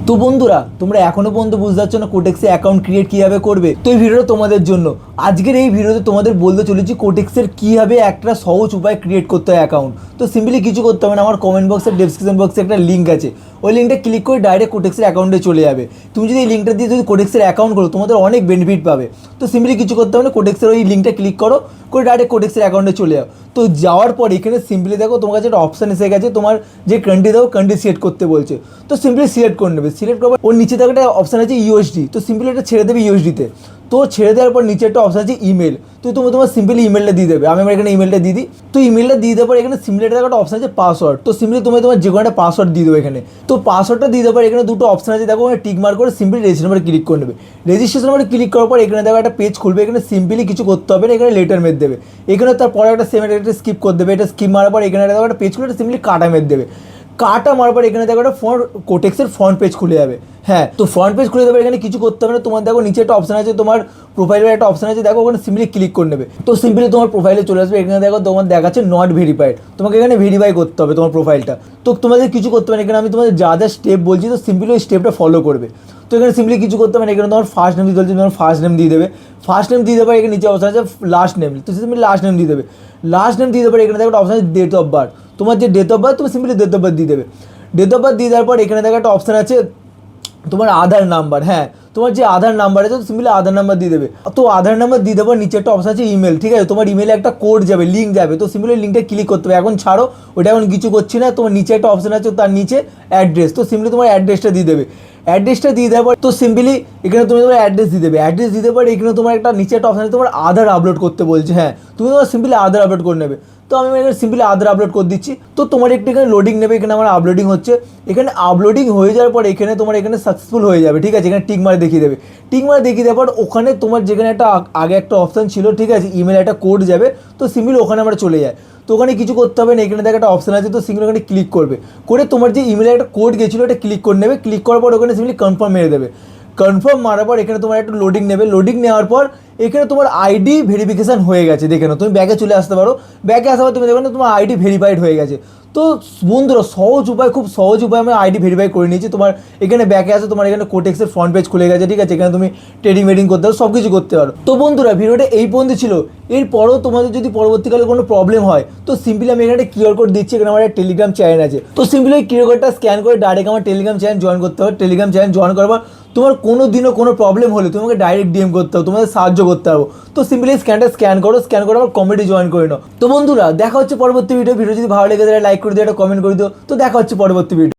তো বন্ধুরা, তোমরা এখনো পর্যন্ত বুঝতে পারছো না কোটেক্সে অ্যাকাউন্ট ক্রিয়েট কীভাবে করবে। তো এই ভিডিওটা তোমাদের জন্য। আজকের এই ভিডিওতে তোমাদের বলতে চলেছি কোটেক্সের কীভাবে একটা সহজ উপায় ক্রিয়েট করতে হয় অ্যাকাউন্ট। তো সিম্পলি কিছু করতে হবে না, আমার কমেন্ট বক্সের ডেসক্রিপশন বক্সে একটা লিঙ্ক আছে, ওই লিঙ্কটা ক্লিক করে ডাইরেক্ট কোটেক্সের অ্যাকাউন্টে চলে যাবে। তুমি যদি এই লিঙ্কটা দিয়ে যদি কোটেক্সের অ্যাকাউন্ট করো তোমাদের অনেক বেনিফিট পাবে। তো সিম্পলি কিছু করতে হবে না, কোটেক্সের ওই লিঙ্কটা ক্লিক করো, করে ডাইরেক্ট কোটেক্সের অ্যাকাউন্টে চলে যাও। তো যাওয়ার পর এখানে সিম্পলি দেখো তোমার কাছে একটা অপশান এসে গেছে, তোমার যে কান্ট্রি দাও কান্ট্রি সিলেক্ট করতে বলছে। তো সিম্পলি সিলেক্ট করে নেবে, সিলেক্ট করার ওর নিচে থেকে একটা অপশান আছে ইউএসডি, তো সিম্পলি এটা ছেড়ে দেবে ইউএসডিতে। তো ছেড়ে দেওয়ার পর নিচে একটা অপশান আছে ইমেল, তো তুমি তোমার সিম্পলি ইমেলটা দিয়ে দেবে। আমি আমার এখানে ইমেলটা দিয়ে দিই। তো ইমেলটা দিয়ে দেওয়ার পর এখানে সিম্পলি একটা অপশান আছে পাসওয়ার্ড, তো সিম্পলি তোমার যে কোনো একটা পাসওয়ার্ড দিয়ে দেবো এখানে। তো পাসওয়ার্ডটা দিয়ে দেওয়ার পর এখানে দুটো অপশান আছে, দেখো টিক মার্ক করে সিম্পলি রেজিস্ট্রেশন নাম্বার ক্লিক করে নেবে। রেজিস্ট্রেশন নাম্বার ক্লিক করার পর এখানে দেখো একটা পেজ খুলবে, এখানে সিম্পলি কিছু করতে হবে না, এখানে লেটার মেরে দেবে। এখানে তারপরে একটা সেম একটা স্কিপ করে দেবে, এটা স্কিপ মারার পর এখানে দেখো একটা পেজ খুলে সিম্পলি কাটা মেরে দেবে। কাটা মারার পর এখানে দেখো একটা কোটেক্সের ফ্রন্ট পেজ খুলে যাবে। হ্যাঁ, তো ফ্রন্ট পেজ খুলে দেবে, এখানে কিছু করতে হবে না। তোমার দেখো নিচে একটা অপশান আছে, তোমার প্রোফাইলের একটা অপশান আছে, দেখো ওখানে সিম্পলি ক্লিক করে নেবে। তো সিম্পলি তোমার প্রোফাইলে চলে আসবে। এখানে দেখো তোমার দেখাচ্ছে নট ভেরিফাইড, তোমাকে এখানে ভেরিফাই করতে হবে তোমার প্রোফাইলটা। তো তোমাদের কিছু করতে হবে না, এখানে আমি তোমাদের যা যা স্টেপ বলছি তো সিম্পলি ওই স্টেপটা ফলো করবে। তো এখানে সিম্পলি কিছু করতে হবে না, এখানে তোমার ফার্স্ট নেম দিতে বলছে, তোমার ফার্স্ট নেম দিয়ে দেবে। ফার্স্ট নেম দিয়ে দেবে, এখানে নিচে অপশান আছে লাস্ট নেম, তো সিম্পলি লাস্ট নেম দিয়ে দেবে। লাস্ট নেম দিয়ে দেবে, এখানে দেখো একটা অপশান আছে ডেট অফ বার্থ, তোমার যে ডেট অফ বার্থ তুমি সিম্পলি ডেট অফ বার্থ দিয়ে দেবে। ডেট অফ বার্থ দিয়ে দেওয়ার পর এখানে দেখো একটা অপশান আছে তোমার আধার নাম্বার। হ্যাঁ, তোমার যে আধার নাম্বার আছে সিম্পলি আধার নাম্বার দিয়ে দেবে। তো আধার নাম্বার দিয়ে দেওয়ার নিচে একটা অপশান আছে ইমেল, ঠিক আছে? তোমার ইমেলে একটা কোড যাবে, লিঙ্ক যাবে, তো সিম্পলি লিঙ্কটা ক্লিক করতে হবে। এখন ছাড়ো, ওটা এখন কিছু করছি না। তোমার নিচে একটা অপশান আছে, তার নিচে অ্যাড্রেস, তো সিম্পলি তোমার অ্যাড্রেসটা দিয়ে দেবে। অ্যাড্রেসটা দিয়ে দেওয়ার পর তো সিম্পলি এখানে তুমি তোমার অ্যাড্রেস দিয়ে দেবে। অ্যাড্রেস দিতে পারে এখানে তোমার একটা নিচে একটা অপশান আছে, তোমার আধার আপলোড করতে বলছে। হ্যাঁ, তুমি তোমার সিম্পলি আধার আপলোড করে নেবে। তো আমি এখানে সিম্পলি আধার আপলোড করে দিচ্ছি। তো তোমার একটু এখানে লোডিং নেবে, এখানে আমার আপলোডিং হচ্ছে। এখানে আপলোডিং হয়ে যাওয়ার পর এখানে তোমার এখানে সাকসেসফুল হয়ে যাবে, ঠিক আছে? এখানে টিক মারে দেখিয়ে দেবে। টিক মারে দেখিয়ে দেওয়ার পর ওখানে তোমার যেখানে একটা আগে একটা অপশান ছিল, ঠিক আছে, ইমেল একটা কোড যাবে, তো সিম্পলি ওখানে আমরা চলে যায়। তো ওখানে কিছু করতে হবে না, এখানে দেখো একটা অপশান আছে, তো সিম্পলি ওখানে ক্লিক করবে, করে তোমার যে ইমেলে একটা কোড গেছিলো এটা ক্লিক করে নেবে। ক্লিক করার পর ওখানে সিম্পলি কনফার্ম মেরে দেবে। কনফার্ম মারার পর এখানে তোমার একটা লোডিং নেবে। লোডিং নেওয়ার পর এখানে তোমার আইডি ভেরিফিকেশান হয়ে গেছে, দেখে নাও। তুমি ব্যাগে চলে আসতে পারো, ব্যাগে আসার পর তুমি দেখো না তোমার আইডি ভেরিফাইড হয়ে গেছে। তো বন্ধুরা, সহজ উপায়, খুব সহজ উপায় আমি আইডি ভেরিফাই করে নিয়েছি। তোমার এখানে ব্যাকে আসে, তোমার এখানে কোটেক্সের ফ্রন্ট পেজ খুলে গেছে, ঠিক আছে? এখানে তুমি ট্রেডিং মেডিং করতে পারো, সব কিছু করতে পারো। তো বন্ধুরা, ভিডিওটা এই পর্যন্ত ছিল। এরপরও তোমাদের যদি পরবর্তীকালে কোনো প্রবলেম হয় তো সিম্পলি আমি এখানে কিউআর কোড দিচ্ছি, এখানে আমার একটা টেলিগ্রাম চ্যানেল আছে, তো সিম্পলি ওই কিউআর কোডটা স্ক্যান করে ডাইরেক্ট আমার টেলিগ্রাম চ্যানেল জয়েন করতে হবে। টেলিগ্রাম চ্যানেল জয়েন করবার তোমার কোনো দিনও কোনো প্রবলেম হলে তোমাকে ডাইরেক্ট ডিএম করতে হবে, তোমাদের সাহায্য করতে হবে। তো সিম্পলি স্ক্যান করো, স্ক্যান করে আমার কমেডি জয়েন করে নাও। তো বন্ধুরা, দেখা হচ্ছে পরবর্তী ভিডিও যদি ভালো লেগে যায় লাইক করে দিও, একটা কমেন্ট করে দিও। তো দেখা হচ্ছে পরবর্তী ভিডিও।